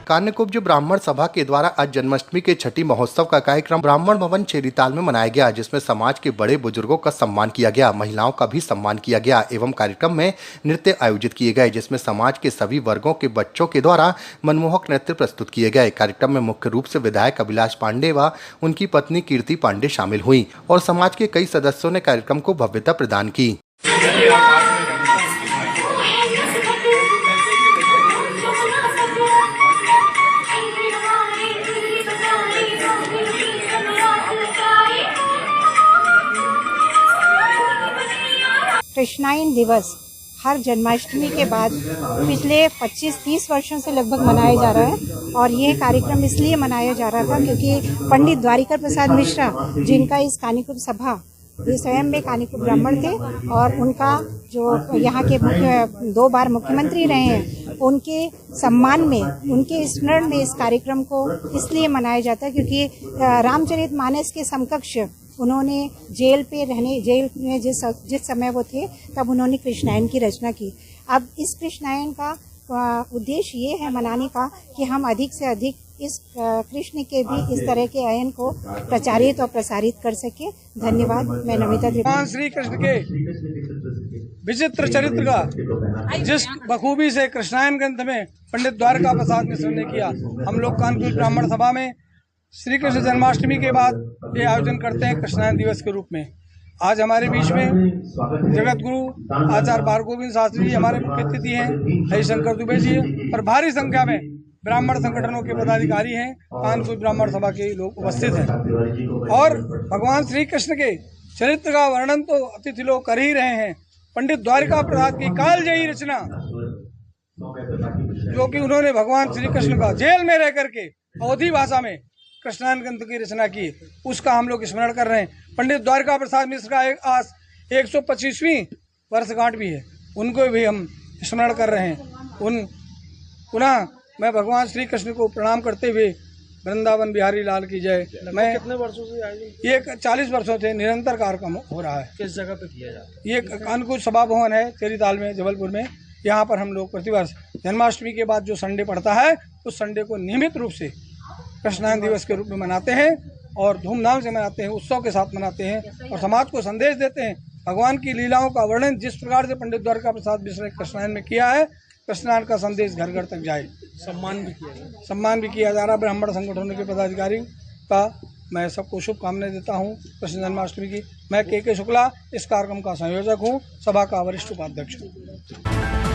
कान्यकुब्ज ब्राह्मण सभा के द्वारा आज जन्माष्टमी के छठी महोत्सव का कार्यक्रम ब्राह्मण भवन चेरीताल में मनाया गया, जिसमें समाज के बड़े बुजुर्गों का सम्मान किया गया, महिलाओं का भी सम्मान किया गया एवं कार्यक्रम में नृत्य आयोजित किए गए, जिसमें समाज के सभी वर्गों के बच्चों के द्वारा मनमोहक नृत्य प्रस्तुत किए गए। कार्यक्रम में मुख्य रूप से विधायक अभिलाष पांडे व उनकी पत्नी कीर्ति पांडे शामिल हुई और समाज के कई सदस्यों ने कार्यक्रम को भव्यता प्रदान की। कृष्णायन दिवस हर जन्माष्टमी के बाद पिछले 25-30 वर्षों से लगभग मनाया जा रहा है और ये कार्यक्रम इसलिए मनाया जा रहा था क्योंकि पंडित द्वारिका प्रसाद मिश्रा, जिनका इस कान्यकुब्ज सभा, ये स्वयं में कान्यकुब्ज ब्राह्मण थे और उनका जो यहाँ के 2 बार मुख्यमंत्री रहे हैं, उनके सम्मान में, उनके स्मरण में इस कार्यक्रम को इसलिए मनाया जाता है क्योंकि रामचरितमानस के समकक्ष उन्होंने जेल में जिस समय वो थे तब उन्होंने कृष्णायन की रचना की। अब इस कृष्णायन का उद्देश्य ये है मनाने का कि हम अधिक से अधिक इस कृष्ण के भी इस तरह के अयन को प्रचारित और प्रसारित कर सके। धन्यवाद। मैं नमिता भगवान श्री कृष्ण के विचित्र चरित्र का जिस बखूबी से कृष्णायन ग्रंथ में पंडित द्वारका प्रसाद मिश्र ने किया, हम लोग कानपुर ब्राह्मण सभा में श्री कृष्ण जन्माष्टमी के बाद ये आयोजन करते हैं कृष्णायन दिवस के रूप में। आज हमारे बीच में जगत गुरु आचार्य भार्गव शास्त्री जी हमारे मुख्य अतिथि हैं, हरिशंकर दुबे जी और भारी संख्या में ब्राह्मण संगठनों के पदाधिकारी हैं, कानपुर ब्राह्मण सभा के लोग उपस्थित हैं और भगवान श्री कृष्ण के चरित्र का वर्णन तो अतिथि लोग कर ही रहे हैं। पंडित द्वारिका प्रसाद की कालजयी रचना, जो कि उन्होंने भगवान श्री कृष्ण का जेल में रह करके अवधी भाषा में कृष्णायन ग्रंथ की रचना की, उसका हम लोग स्मरण कर रहे हैं। पंडित द्वारिका प्रसाद मिश्र का आज 125वीं वर्षगांठ भी है, उनको भी हम स्मरण कर रहे हैं। पुनः मैं भगवान श्री कृष्ण को प्रणाम करते हुए वृंदावन बिहारी लाल की जय। मैं कितने वर्षों से ये 40 वर्षों से निरंतर कार्यक्रम हो रहा है। किस जगह पे किया जाता है? ये कानकुब्ज सभा भवन है चेरीताल में, जबलपुर में। यहाँ पर हम लोग प्रतिवर्ष जन्माष्टमी के बाद जो संडे पड़ता है, उस संडे को नियमित रूप से कृष्णायन दिवस के रूप में मनाते हैं और धूमधाम से मनाते हैं, उत्सव के साथ मनाते हैं और समाज को संदेश देते हैं। भगवान की लीलाओं का वर्णन जिस प्रकार से पंडित द्वारका प्रसाद मिश्र ने कृष्णायन में किया है, कृष्णायन का संदेश घर घर तक जाए। सम्मान भी किया जा रहा है ब्राह्मण संगठनों के पदाधिकारी का। मैं सबको शुभकामनाएं देता हूँ कृष्ण जन्माष्टमी की। मैं के शुक्ला इस कार्यक्रम का संयोजक हूँ, सभा का वरिष्ठ उपाध्यक्ष हूँ।